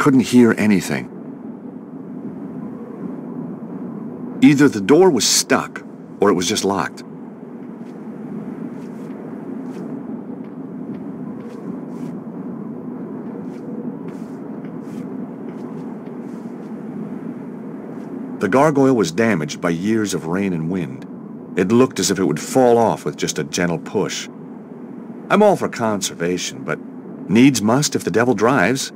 couldn't hear anything. Either the door was stuck, or it was just locked. The gargoyle was damaged by years of rain and wind. It looked as if it would fall off with just a gentle push. I'm all for conservation, but needs must if the devil drives.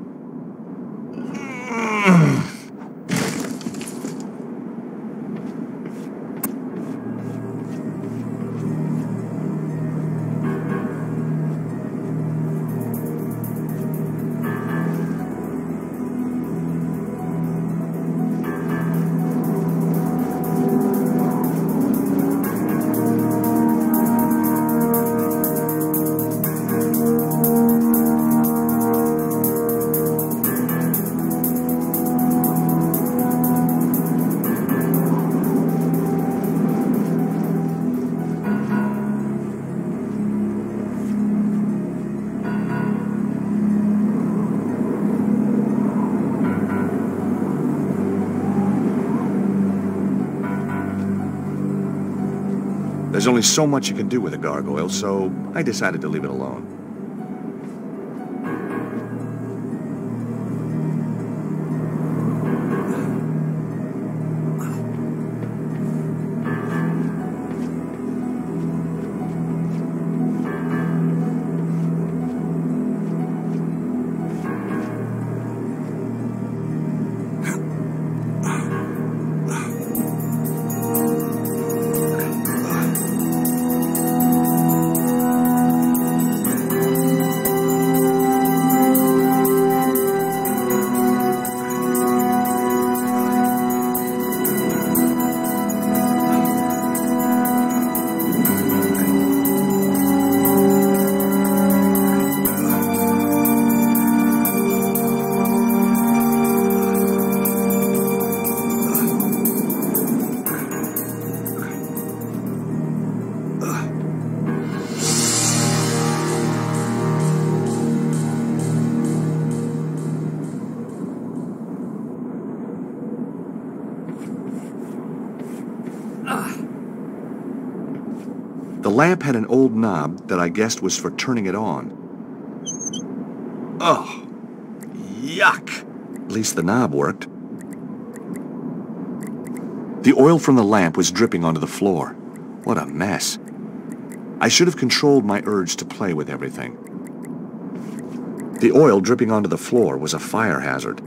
There's only so much you can do with a gargoyle, so I decided to leave it alone. The lamp had an old knob that I guessed was for turning it on. Oh, yuck! At least the knob worked. The oil from the lamp was dripping onto the floor. What a mess. I should have controlled my urge to play with everything. The oil dripping onto the floor was a fire hazard.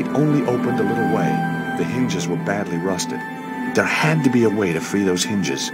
grate only opened a little way. The hinges were badly rusted. There had to be a way to free those hinges.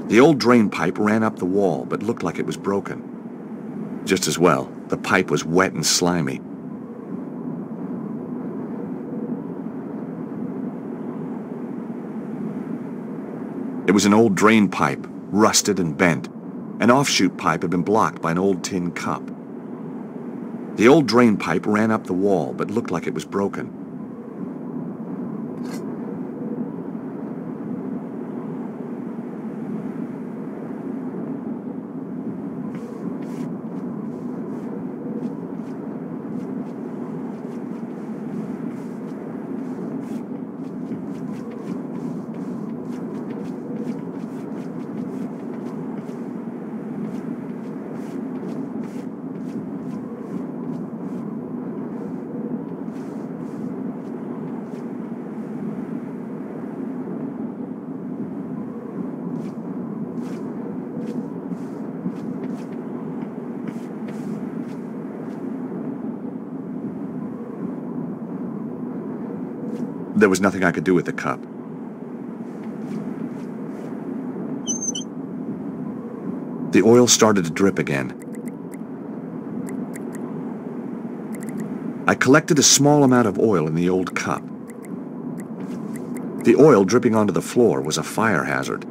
The old drain pipe ran up the wall, but looked like it was broken. Just as well, the pipe was wet and slimy. It was an old drain pipe, rusted and bent. An offshoot pipe had been blocked by an old tin cup. The old drain pipe ran up the wall, but looked like it was broken. There was nothing I could do with the cup. The oil started to drip again. I collected a small amount of oil in the old cup. The oil dripping onto the floor was a fire hazard.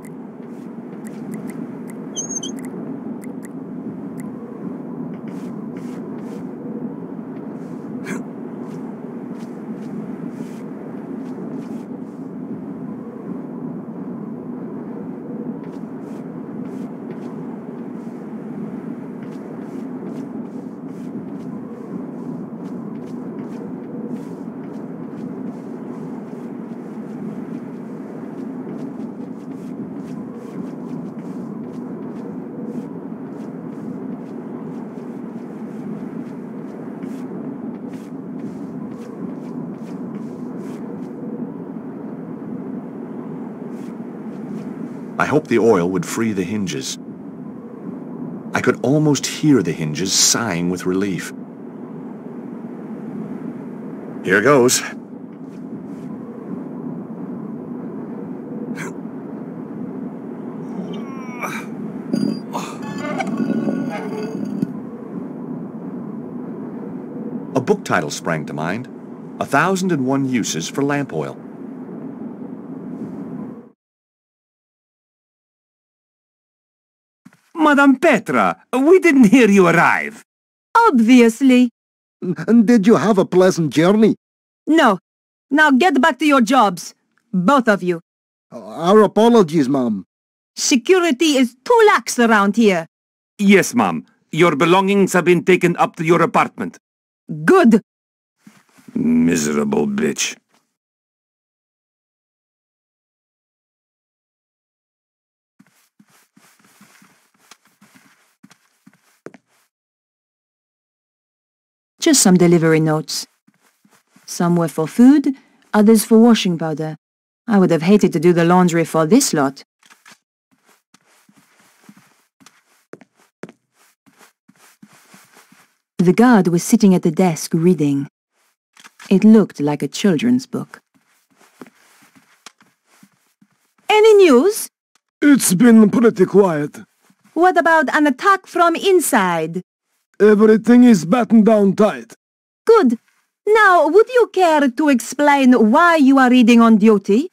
I hoped the oil would free the hinges. I could almost hear the hinges sighing with relief. Here goes. A book title sprang to mind. 1,001 Uses for Lamp Oil. Madame Petra, we didn't hear you arrive. Obviously. Did you have a pleasant journey? No. Now get back to your jobs. Both of you. Our apologies, ma'am. Security is too lax around here. Yes, ma'am. Your belongings have been taken up to your apartment. Good. Miserable bitch. Just some delivery notes. Some were for food, others for washing powder. I would have hated to do the laundry for this lot. The guard was sitting at the desk reading. It looked like a children's book. Any news? It's been pretty quiet. What about an attack from inside? Everything is battened down tight. Good. Now, would you care to explain why you are reading on duty?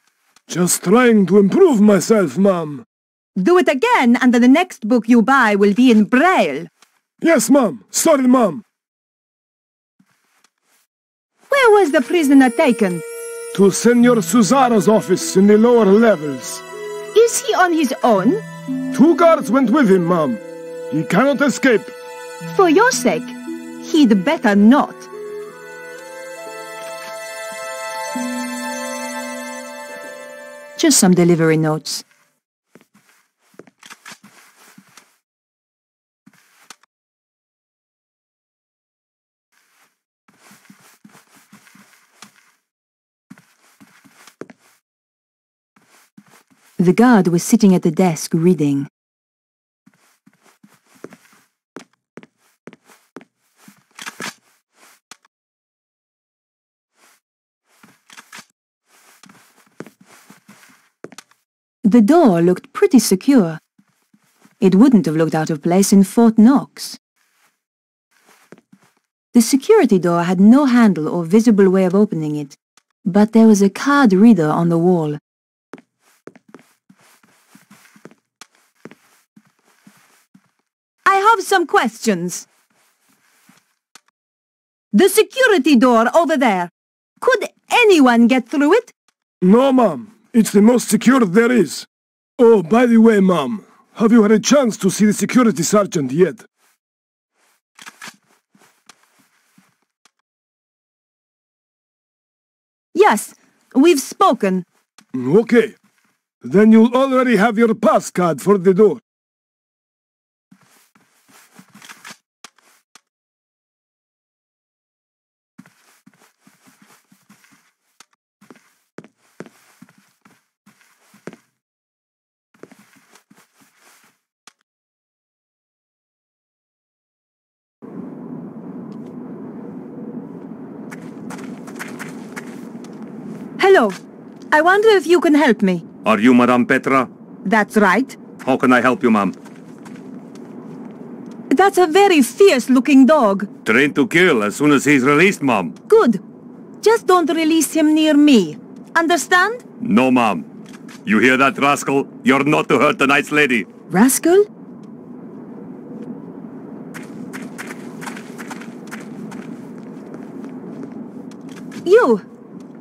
Just trying to improve myself, Mom. Do it again, and the next book you buy will be in Braille. Yes, Mom. Sorry, Mom. Where was the prisoner taken? To Senor Susano's office in the lower levels. Is he on his own? 2 guards went with him, Mom. He cannot escape. For your sake, he'd better not. Just some delivery notes. The guard was sitting at the desk reading. The door looked pretty secure. It wouldn't have looked out of place in Fort Knox. The security door had no handle or visible way of opening it, but there was a card reader on the wall. I have some questions. The security door over there. Could anyone get through it? No, Mom. It's the most secure there is. Oh, by the way, Mom, have you had a chance to see the security sergeant yet? Yes, we've spoken. Okay. Then you'll already have your pass card for the door. Hello. I wonder if you can help me. Are you Madame Petra? That's right. How can I help you, ma'am? That's a very fierce-looking dog. Trained to kill as soon as he's released, ma'am. Good. Just don't release him near me. Understand? No, ma'am. You hear that, rascal? You're not to hurt the nice lady. Rascal? You!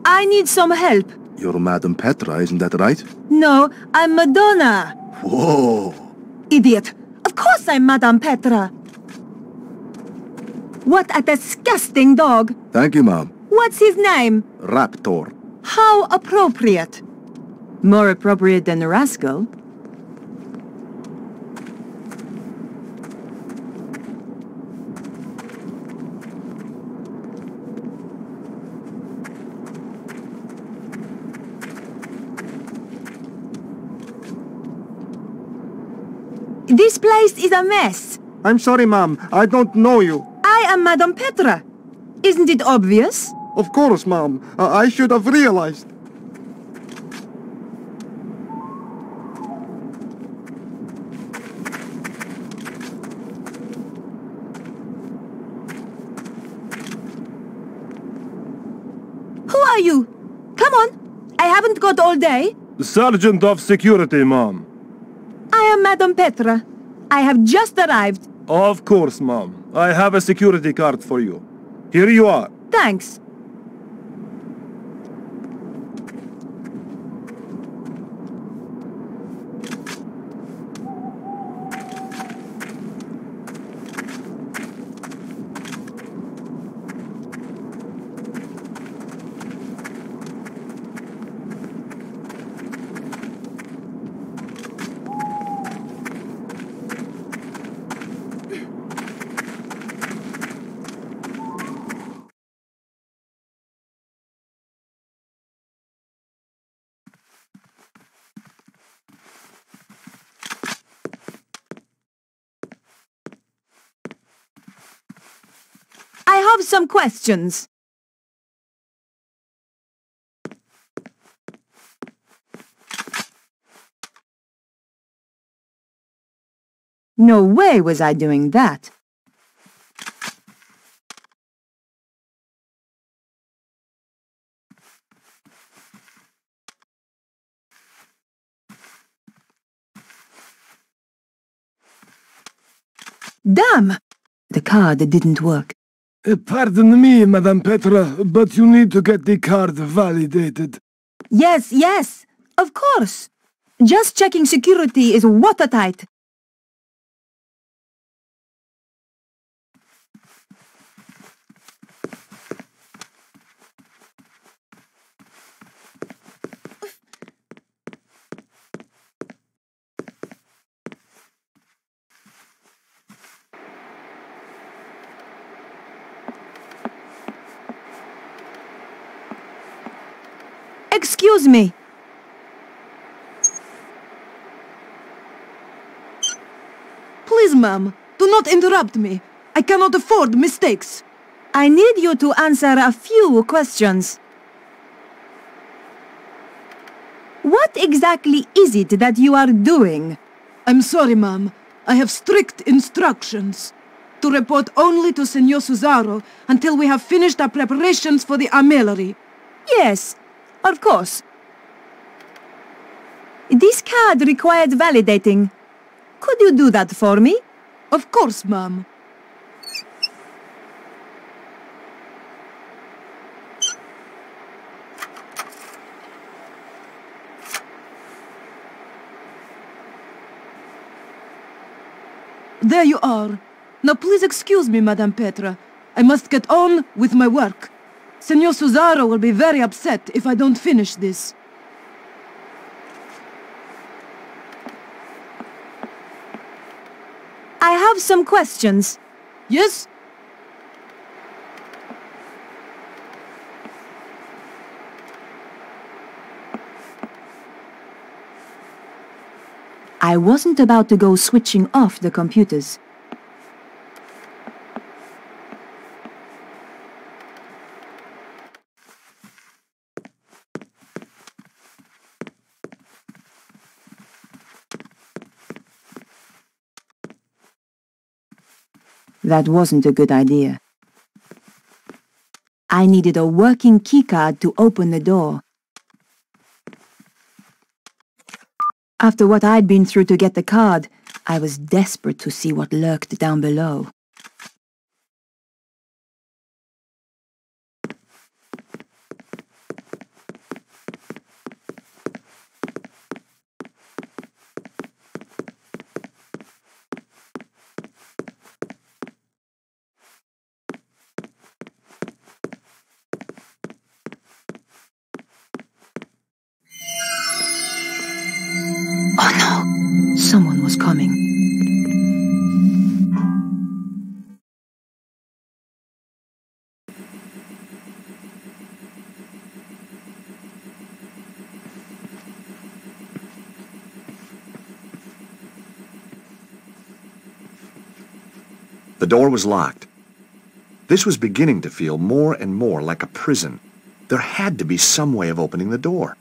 I need some help. You're Madame Petra, isn't that right? No, I'm Madonna. Whoa! Idiot! Of course I'm Madame Petra. What a disgusting dog. Thank you, Mom. What's his name? Raptor. How appropriate. More appropriate than a rascal. This place is a mess. I'm sorry, Mom. I don't know you. I am Madame Petra. Isn't it obvious? Of course, Mom. I should have realized. Who are you? Come on. I haven't got all day. Sergeant of Security, Mom. I am Madame Petra. I have just arrived. Of course, Mom. I have a security card for you. Here you are. Thanks. I have some questions. No way was I doing that. Damn! The card didn't work. Pardon me, Madame Petra, but you need to get the card validated. Yes, yes, of course. Just checking security is watertight. Excuse me. Please, ma'am, do not interrupt me. I cannot afford mistakes. I need you to answer a few questions. What exactly is it that you are doing? I'm sorry, ma'am. I have strict instructions to report only to Senor Susaro until we have finished our preparations for the armillery. Yes, of course. This card required validating. Could you do that for me? Of course, ma'am. There you are. Now please excuse me, Madame Petra. I must get on with my work. Senor Susaro will be very upset if I don't finish this. I have some questions. Yes? I wasn't about to go switching off the computers. That wasn't a good idea. I needed a working keycard to open the door. After what I'd been through to get the card, I was desperate to see what lurked down below. Oh no! Someone was coming. The door was locked. This was beginning to feel more and more like a prison. There had to be some way of opening the door.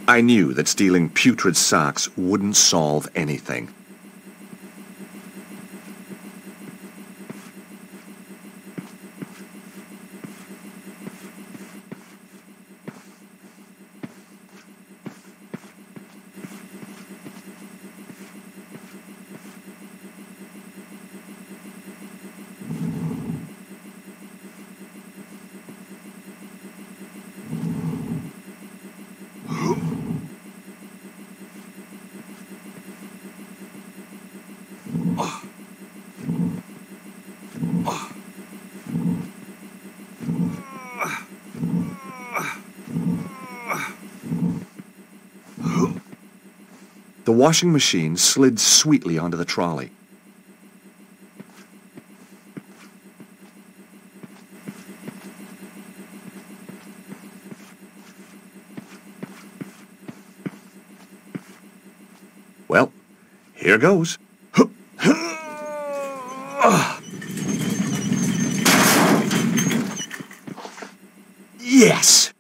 I knew that stealing putrid socks wouldn't solve anything. The washing machine slid sweetly onto the trolley. Well, here goes. Yes!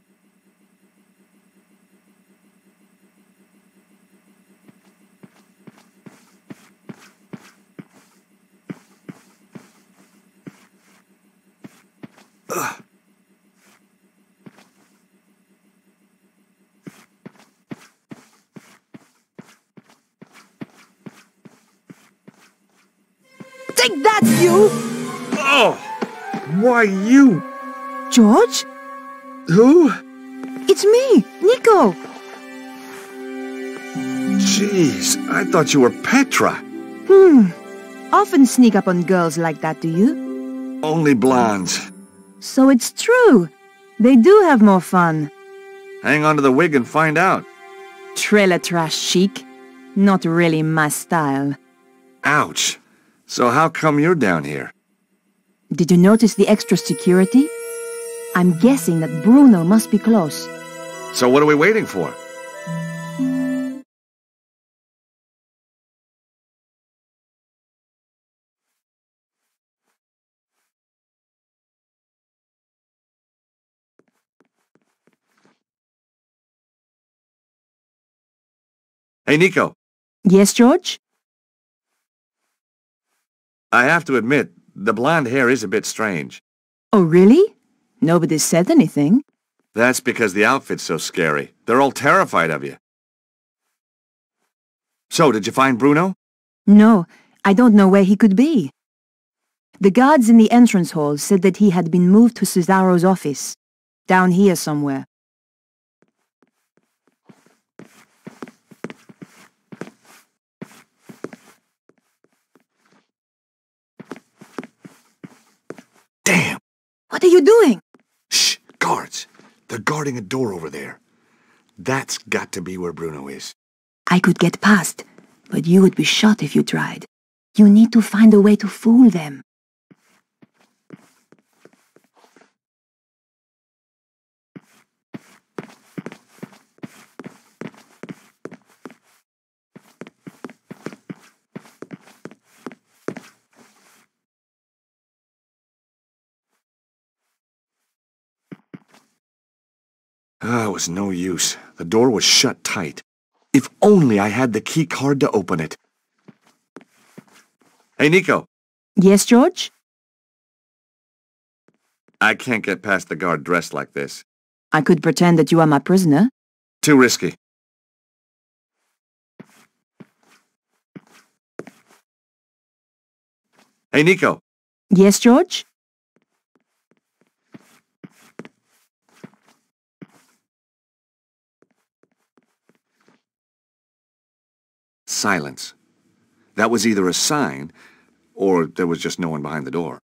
Take that, you! Oh! Why you? George? Who? It's me, Nico. Jeez, I thought you were Petra. Often sneak up on girls like that, do you? Only blondes. So it's true. They do have more fun. Hang on to the wig and find out. Trailer trash chic. Not really my style. Ouch. So how come you're down here? Did you notice the extra security? I'm guessing that Bruno must be close. So what are we waiting for? Hey, Nico. Yes, George? I have to admit, the blonde hair is a bit strange. Oh, really? Nobody said anything. That's because the outfit's so scary. They're all terrified of you. So, did you find Bruno? No, I don't know where he could be. The guards in the entrance hall said that he had been moved to Cesaro's office. Down here somewhere. Damn! What are you doing? Shh! Guards! They're guarding a door over there. That's got to be where Bruno is. I could get past, but you would be shot if you tried. You need to find a way to fool them. It was no use. The door was shut tight. If only I had the key card to open it. Hey, Nico. Yes, George? I can't get past the guard dressed like this. I could pretend that you are my prisoner. Too risky. Hey, Nico. Yes, George? Silence. That was either a sign, or there was just no one behind the door.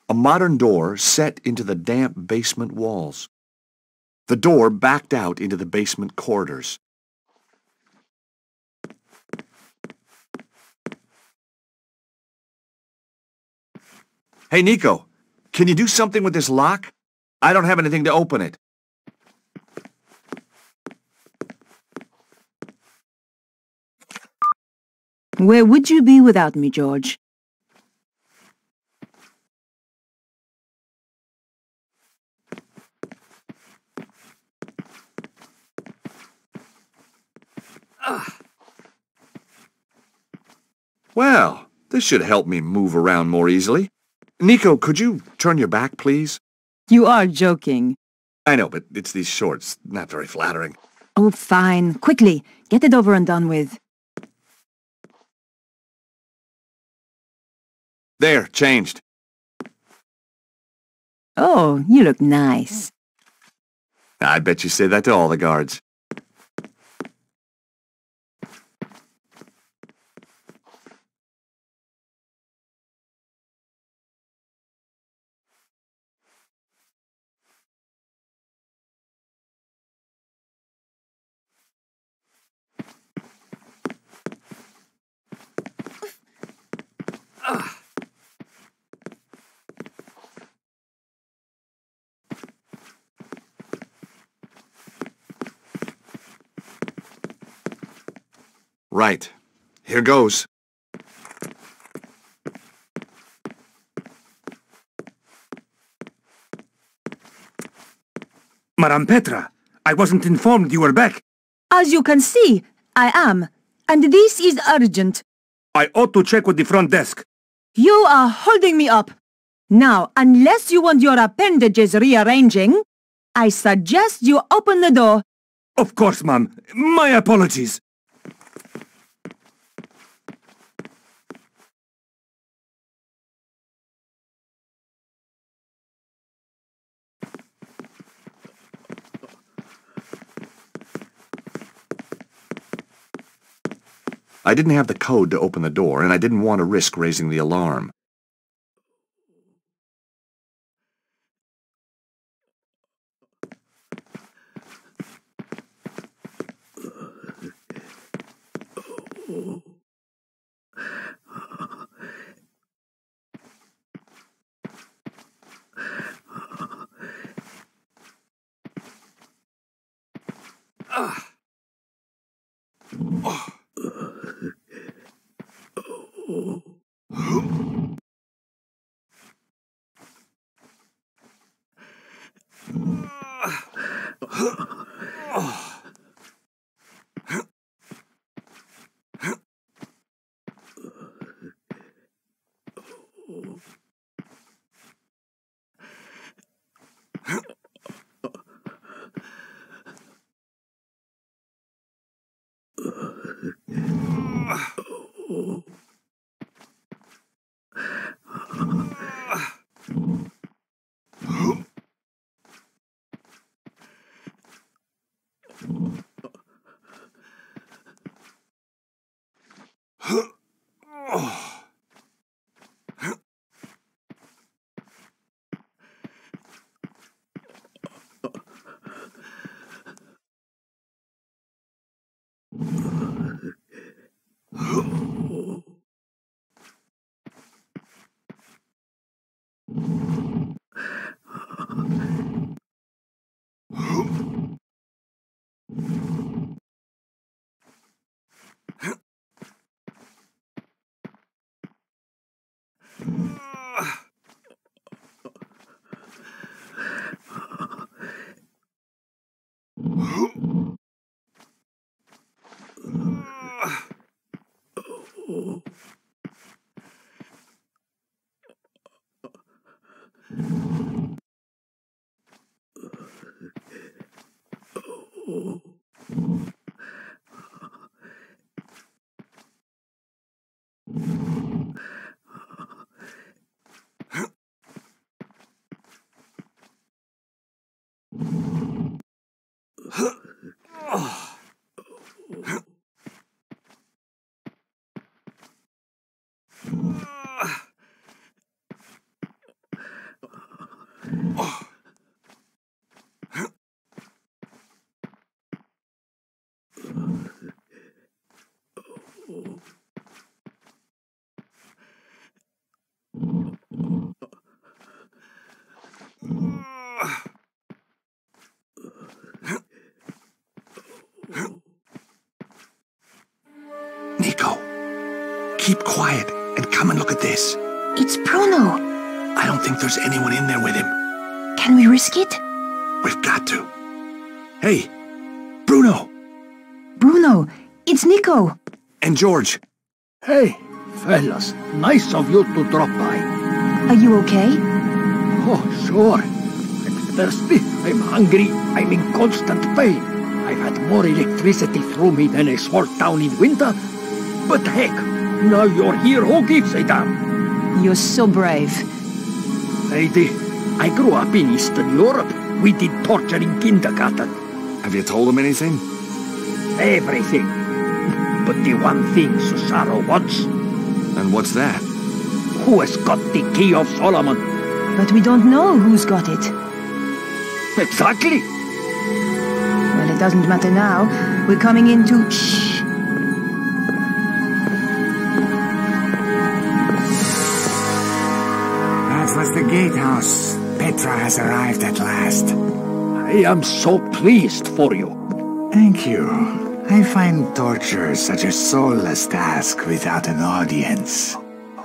A modern door set into the damp basement walls. The door backed out into the basement corridors. Hey, Nico, can you do something with this lock? I don't have anything to open it. Where would you be without me, George? Well, this should help me move around more easily. Nico, could you turn your back, please? You are joking. I know, but it's these shorts. Not very flattering. Oh, fine. Quickly, get it over and done with. There, changed. Oh, you look nice. I bet you say that to all the guards. Right. Here goes. Madame Petra, I wasn't informed you were back. As you can see, I am. And this is urgent. I ought to check with the front desk. You are holding me up. Now, unless you want your appendages rearranging, I suggest you open the door. Of course, ma'am. My apologies. I didn't have the code to open the door, and I didn't want to risk raising the alarm. Nico, keep quiet and come and look at this. It's Bruno. I don't think there's anyone in there with him. Can we risk it? We've got to. Hey, Bruno! Bruno, it's Nico. And George. Hey, fellas, nice of you to drop by. Are you okay? Oh, sure. I'm thirsty, I'm hungry, I'm in constant pain. I've had more electricity through me than a small town in winter. But heck, now you're here, who gives a damn? You're so brave. Lady, I grew up in Eastern Europe. We did torture in kindergarten. Have you told him anything? Everything. But the one thing Susaro wants. And what's that? Who has got the key of Solomon? But we don't know who's got it. Exactly. Well, it doesn't matter now. We're coming into... Shh. That was the gatehouse. Petra has arrived at last. I am so pleased for you. Thank you. I find torture such a soulless task without an audience.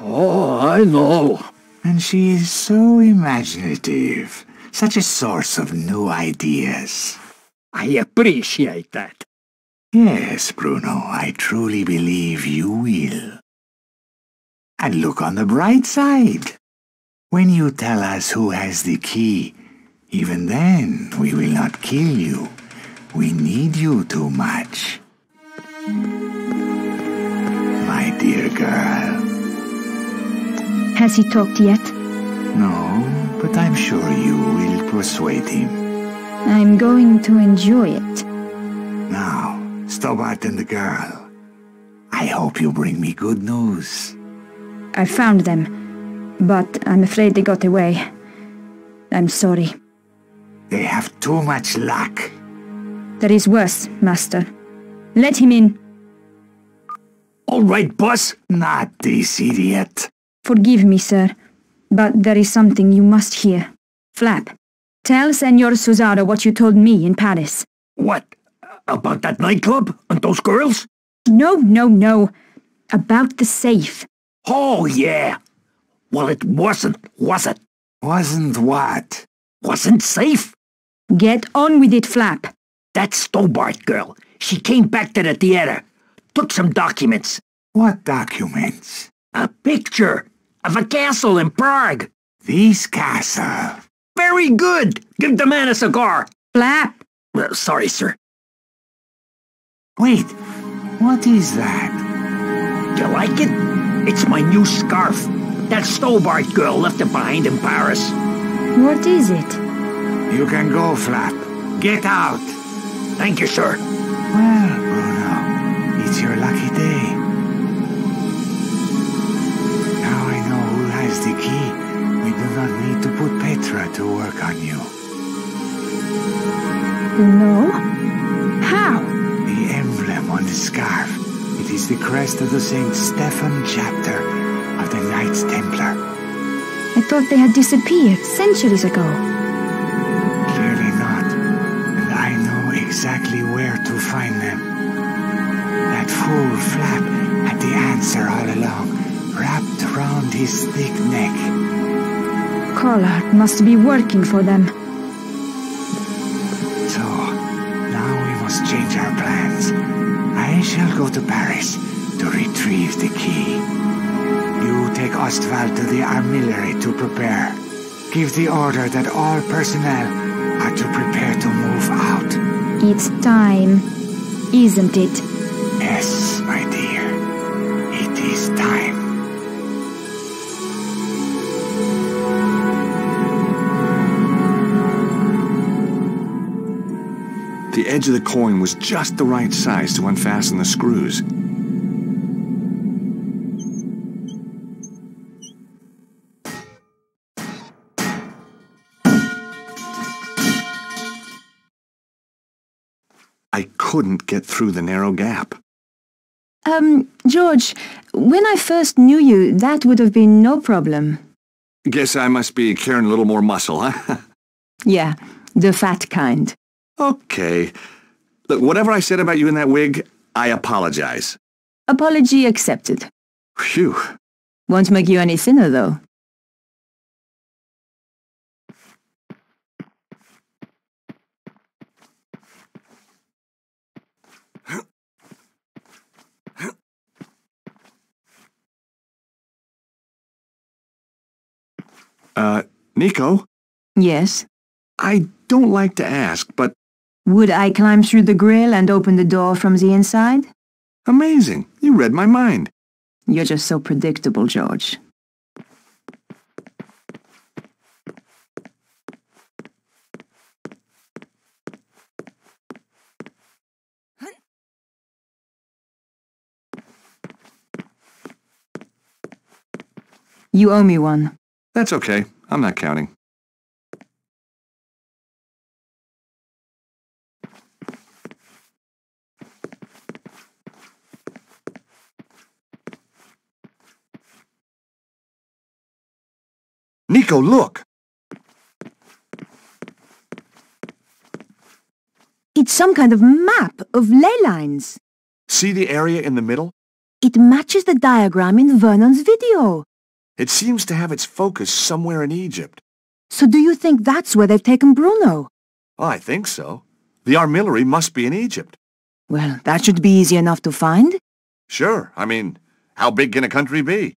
Oh, I know. And she is so imaginative, such a source of new ideas. I appreciate that. Yes, Bruno, I truly believe you will. And look on the bright side. When you tell us who has the key, even then we will not kill you. We need you too much. My dear girl. Has he talked yet? No, but I'm sure you will persuade him. I'm going to enjoy it. Now, Stobart and the girl. I hope you bring me good news. I found them, but I'm afraid they got away. I'm sorry. They have too much luck. There is worse, Master. Let him in. All right, boss. Not this idiot. Forgive me, sir, but there is something you must hear. Flap, tell Senor Susaro what you told me in Paris. What? About that nightclub and those girls? No. About the safe. Oh, yeah. Well, it wasn't, was it? Wasn't what? Wasn't safe. Get on with it, Flap. That Stobart girl, she came back to the theater, took some documents. What documents? A picture of a castle in Prague. This castle. Very good. Give the man a cigar. Flap. Sorry, sir. Wait, what is that? You like it? It's my new scarf. That Stobart girl left it behind in Paris. What is it? You can go, Flap. Get out. Thank you, sir. Well, Bruno, it's your lucky day. Now I know who has the key. We do not need to put Petra to work on you. No? How? The emblem on the scarf. It is the crest of the St. Stephen chapter of the Knights Templar. I thought they had disappeared centuries ago. Clearly not. And I know exactly where to find them. That fool Flap had the answer all along, wrapped around his thick neck. Collard must be working for them. So, now we must change our plans. I shall go to Paris to retrieve the key. You take Ostwald to the artillery to prepare. Give the order that all personnel are to prepare to move out. It's time, isn't it? Yes, my dear. It is time. The edge of the coin was just the right size to unfasten the screws. I couldn't get through the narrow gap. George, when I first knew you, that would have been no problem. Guess I must be carrying a little more muscle, huh? Yeah, the fat kind. Okay. Look, whatever I said about you in that wig, I apologize. Apology accepted. Phew. Won't make you any thinner, though. Nico? Yes? I don't like to ask, but... Would I climb through the grill and open the door from the inside? Amazing. You read my mind. You're just so predictable, George. You owe me one. That's okay. I'm not counting. Nico, look! It's some kind of map of ley lines. See the area in the middle? It matches the diagram in Vernon's video. It seems to have its focus somewhere in Egypt. So do you think that's where they've taken Bruno? Oh, I think so. The armillary must be in Egypt. Well, that should be easy enough to find. Sure. I mean, how big can a country be?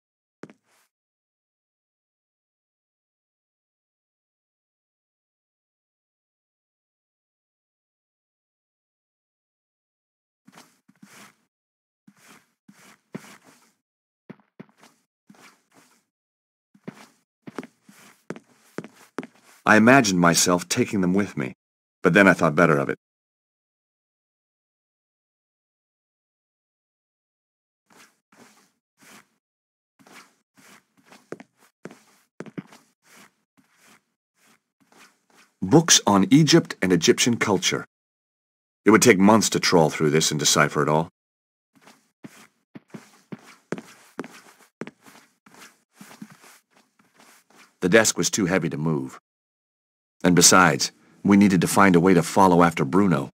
I imagined myself taking them with me, but then I thought better of it. Books on Egypt and Egyptian culture. It would take months to trawl through this and decipher it all. The desk was too heavy to move. And besides, we needed to find a way to follow after Bruno.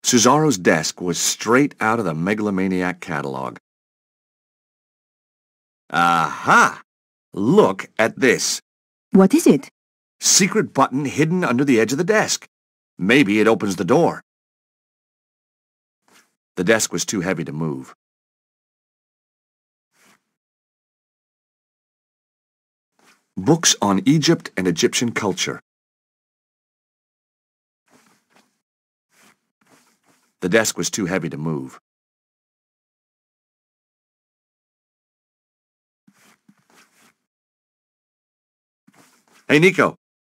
Suzaro's desk was straight out of the megalomaniac catalog. Aha! Look at this. What is it? Secret button hidden under the edge of the desk. Maybe it opens the door. The desk was too heavy to move. Books on Egypt and Egyptian culture. The desk was too heavy to move. Hey, Nico.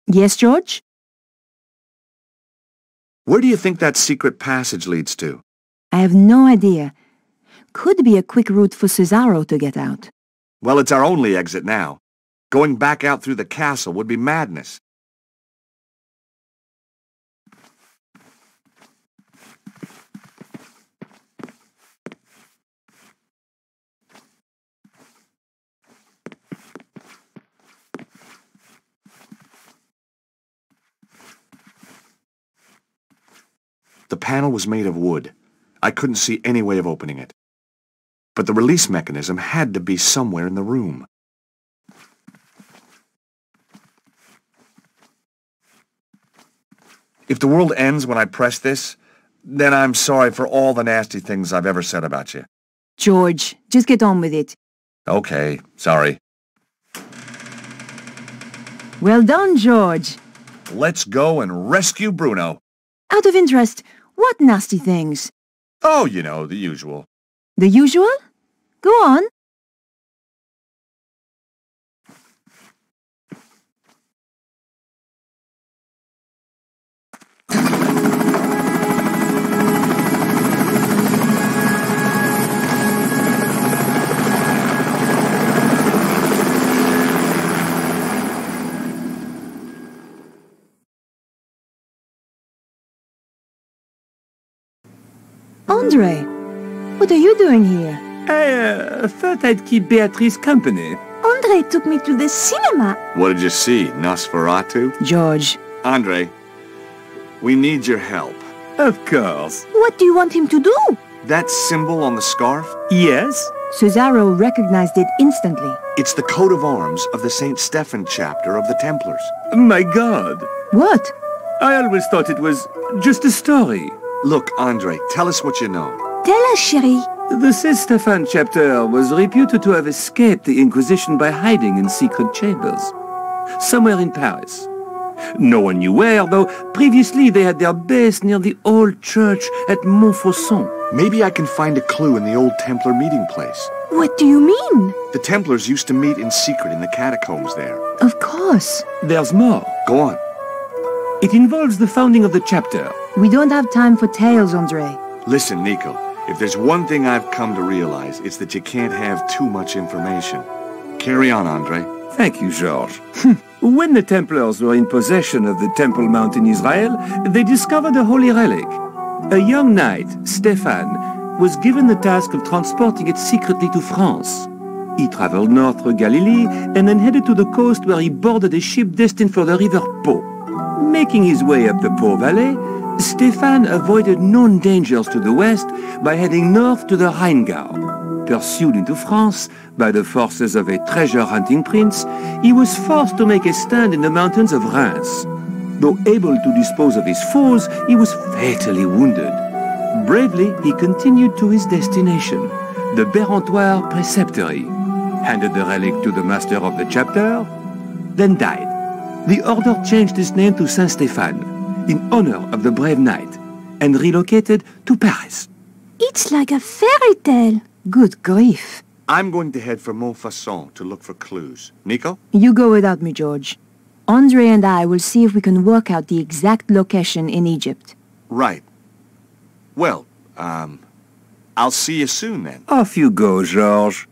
Yes, George? Where do you think that secret passage leads to? I have no idea. Could be a quick route for Cesaro to get out. Well, it's our only exit now. Going back out through the castle would be madness. The panel was made of wood. I couldn't see any way of opening it. But the release mechanism had to be somewhere in the room. If the world ends when I press this, then I'm sorry for all the nasty things I've ever said about you. George, just get on with it. Okay, sorry. Well done, George. Let's go and rescue Bruno. Out of interest, what nasty things? Oh, you know, the usual. The usual? Go on. Andre, what are you doing here? I thought I'd keep Beatrice company. Andre took me to the cinema. What did you see, Nosferatu? George. Andre, we need your help. Of course. What do you want him to do? That symbol on the scarf? Yes? Cesaro recognized it instantly. It's the coat of arms of the St. Stephen chapter of the Templars. My God. What? I always thought it was just a story. Look, Andre, tell us what you know. Tell us, chérie. The St. Stephen chapter was reputed to have escaped the Inquisition by hiding in secret chambers. Somewhere in Paris. No one knew where, though previously they had their base near the old church at Montfaucon. Maybe I can find a clue in the old Templar meeting place. What do you mean? The Templars used to meet in secret in the catacombs there. Of course. There's more. Go on. It involves the founding of the chapter. We don't have time for tales, Andre. Listen, Nico, if there's one thing I've come to realize, it's that you can't have too much information. Carry on, Andre. Thank you, George. When the Templars were in possession of the Temple Mount in Israel, they discovered a holy relic. A young knight, Stephan, was given the task of transporting it secretly to France. He traveled north through Galilee and then headed to the coast where he boarded a ship destined for the river Po. Making his way up the Po Valley, Stefan avoided known dangers to the west by heading north to the Rheingau. Pursued into France by the forces of a treasure-hunting prince, he was forced to make a stand in the mountains of Reims. Though able to dispose of his foes, he was fatally wounded. Bravely, he continued to his destination, the Bérentoire Preceptory, handed the relic to the master of the chapter, then died. The order changed its name to Saint-Stéphane, in honor of the brave knight, and relocated to Paris. It's like a fairy tale. Good grief. I'm going to head for Montfaucon to look for clues. Nico? You go without me, George. Andre and I will see if we can work out the exact location in Egypt. Right. Well, I'll see you soon then. Off you go, George.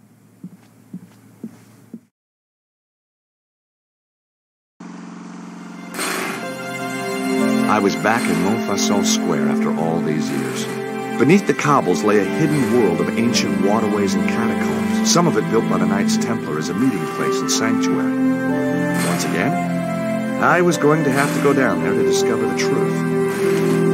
I was back in Montfaucon Square after all these years. Beneath the cobbles lay a hidden world of ancient waterways and catacombs, some of it built by the Knights Templar as a meeting place and sanctuary. Once again, I was going to have to go down there to discover the truth.